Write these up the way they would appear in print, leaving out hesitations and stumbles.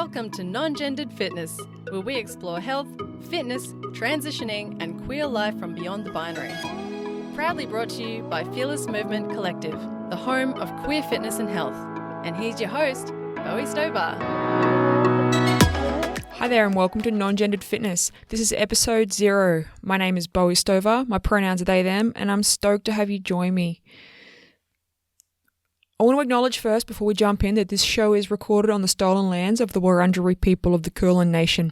Welcome to Non-Gendered Fitness, where we explore health, fitness, transitioning, and queer life from beyond the binary. Proudly brought to you by Fearless Movement Collective, the home of queer fitness and health. And here's your host, Bowie Stover. Hi there and welcome to Non-Gendered Fitness. This is episode 0. My name is Bowie Stover, my pronouns are they, them, and I'm stoked to have you join me. I want to acknowledge first, before we jump in, that this show is recorded on the stolen lands of the Wurundjeri people of the Kulin Nation.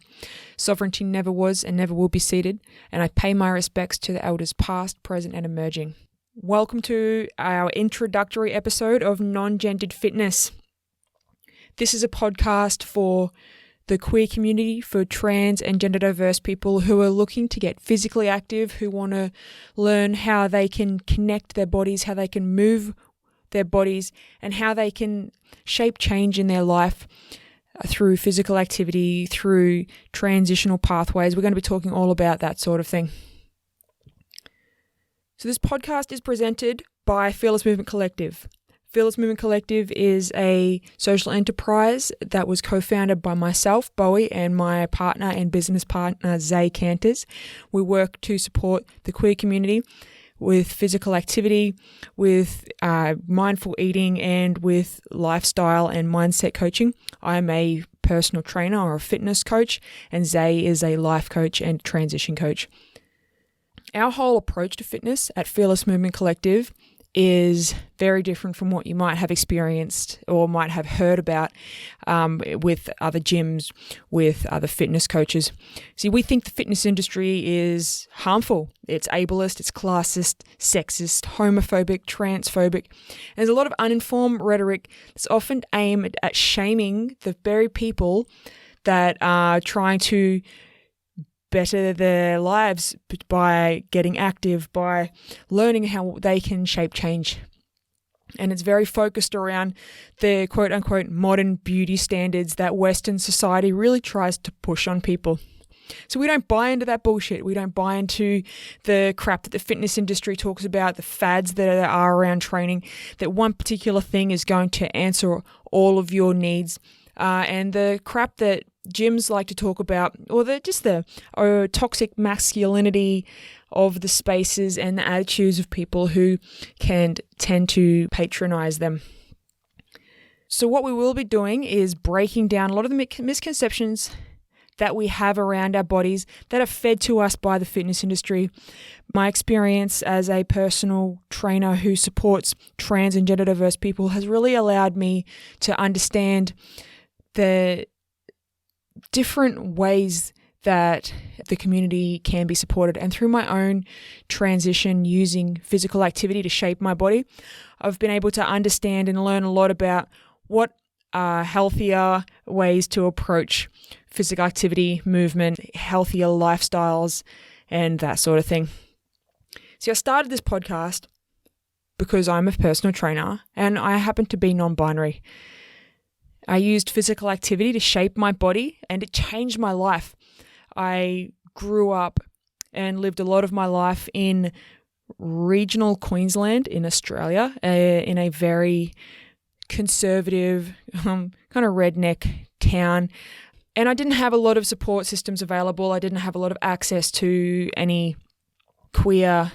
Sovereignty never was and never will be ceded, and I pay my respects to the elders past, present, and emerging. Welcome to our introductory episode of Non-Gendered Fitness. This is a podcast for the queer community, for trans and gender diverse people who are looking to get physically active, who want to learn how they can connect their bodies, how they can move their bodies, and how they can shape change in their life through physical activity, through transitional pathways. We're going to be talking all about that sort of thing. So this podcast is presented by Fearless Movement Collective. Fearless Movement Collective is a social enterprise that was co-founded by myself, Bowie, and my partner and business partner, Zay Canters. We work to support the queer community with physical activity, with mindful eating, and with lifestyle and mindset coaching. I'm a personal trainer or a fitness coach, and Zay is a life coach and transition coach. Our whole approach to fitness at Fearless Movement Collective is very different from what you might have experienced or might have heard about with other gyms, with other fitness coaches. See, we think the fitness industry is harmful. It's ableist, it's classist, sexist, homophobic, transphobic. There's a lot of uninformed rhetoric that's often aimed at shaming the very people that are trying to better their lives by getting active, by learning how they can shape change. And it's very focused around the quote-unquote modern beauty standards that Western society really tries to push on people. So we don't buy into that bullshit. We don't buy into the crap that the fitness industry talks about, the fads that are around training, that one particular thing is going to answer all of your needs, and the crap that gyms like to talk about, or the toxic masculinity of the spaces and the attitudes of people who can tend to patronize them. So what we will be doing is breaking down a lot of the misconceptions that we have around our bodies that are fed to us by the fitness industry. My experience as a personal trainer who supports trans and gender diverse people has really allowed me to understand the different ways that the community can be supported. And through my own transition using physical activity to shape my body, I've been able to understand and learn a lot about what are healthier ways to approach physical activity, movement, healthier lifestyles, and that sort of thing. So I started this podcast because I'm a personal trainer and I happen to be non-binary. I used physical activity to shape my body and it changed my life. I grew up and lived a lot of my life in regional Queensland in Australia, in a very conservative, kind of redneck town. And I didn't have a lot of support systems available. I didn't have a lot of access to any queer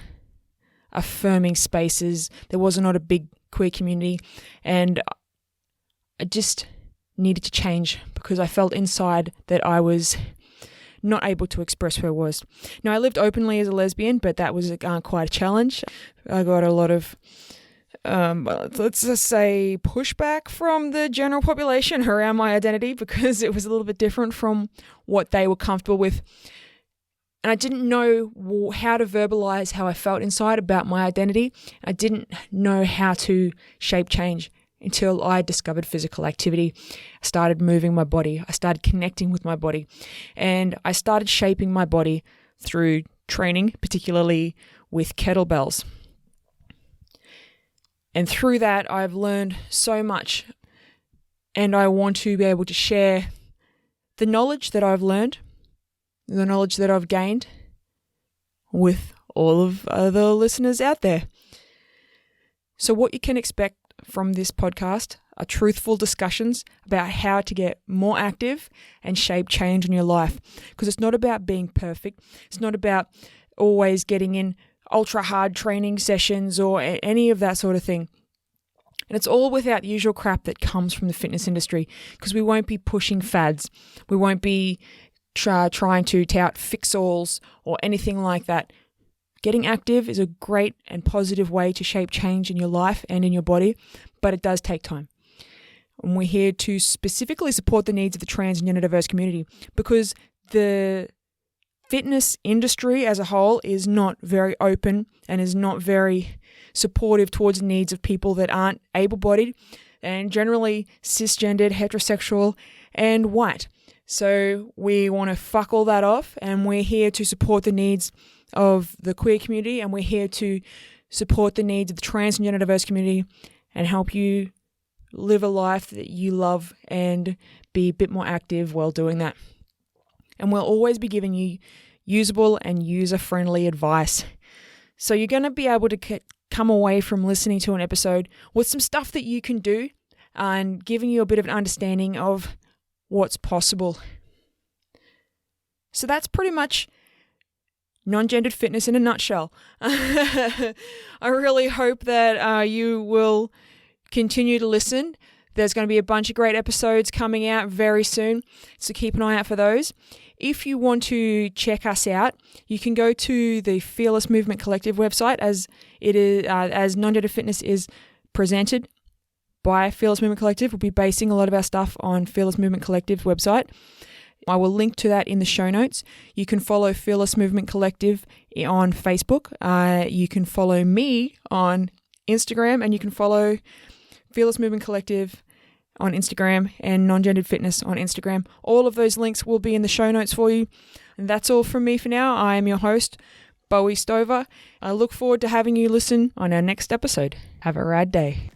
affirming spaces. There was not a big queer community. And I just needed to change because I felt inside that I was not able to express who I was. Now, I lived openly as a lesbian, but that was quite a challenge. I got a lot of, let's just say, pushback from the general population around my identity because it was a little bit different from what they were comfortable with. And I didn't know how to verbalize how I felt inside about my identity. I didn't know how to shape change until I discovered physical activity. I started moving my body. I started connecting with my body. And I started shaping my body through training, particularly with kettlebells. And through that, I've learned so much. And I want to be able to share the knowledge that I've learned, the knowledge that I've gained with all of the listeners out there. So what you can expect from this podcast are truthful discussions about how to get more active and shape change in your life. Because it's not about being perfect. It's not about always getting in ultra hard training sessions or any of that sort of thing. And it's all without the usual crap that comes from the fitness industry, because we won't be pushing fads. We won't be trying to tout fix-alls or anything like that. Getting active is a great and positive way to shape change in your life and in your body, but it does take time. And we're here to specifically support the needs of the trans and gender diverse community, because the fitness industry as a whole is not very open and is not very supportive towards the needs of people that aren't able-bodied and generally cisgendered, heterosexual, and white. So we want to fuck all that off, and we're here to support the needs of the queer community, and we're here to support the needs of the trans and gender diverse community and help you live a life that you love and be a bit more active while doing that. And we'll always be giving you usable and user-friendly advice. So you're going to be able to come away from listening to an episode with some stuff that you can do and giving you a bit of an understanding of what's possible. So that's pretty much non-gendered fitness in a nutshell. I really hope that you will continue to listen. There's going to be a bunch of great episodes coming out very soon, so keep an eye out for those. If you want to check us out, you can go to the Fearless Movement Collective website, as it is as non-gender fitness is presented by Fearless Movement Collective. We'll be basing a lot of our stuff on Fearless Movement Collective's website. I will link to that in the show notes. You can follow Fearless Movement Collective on Facebook. You can follow me on Instagram, and you can follow Fearless Movement Collective on Instagram and Non-Gendered Fitness on Instagram. All of those links will be in the show notes for you. And that's all from me for now. I am your host, Bowie Stover. I look forward to having you listen on our next episode. Have a rad day.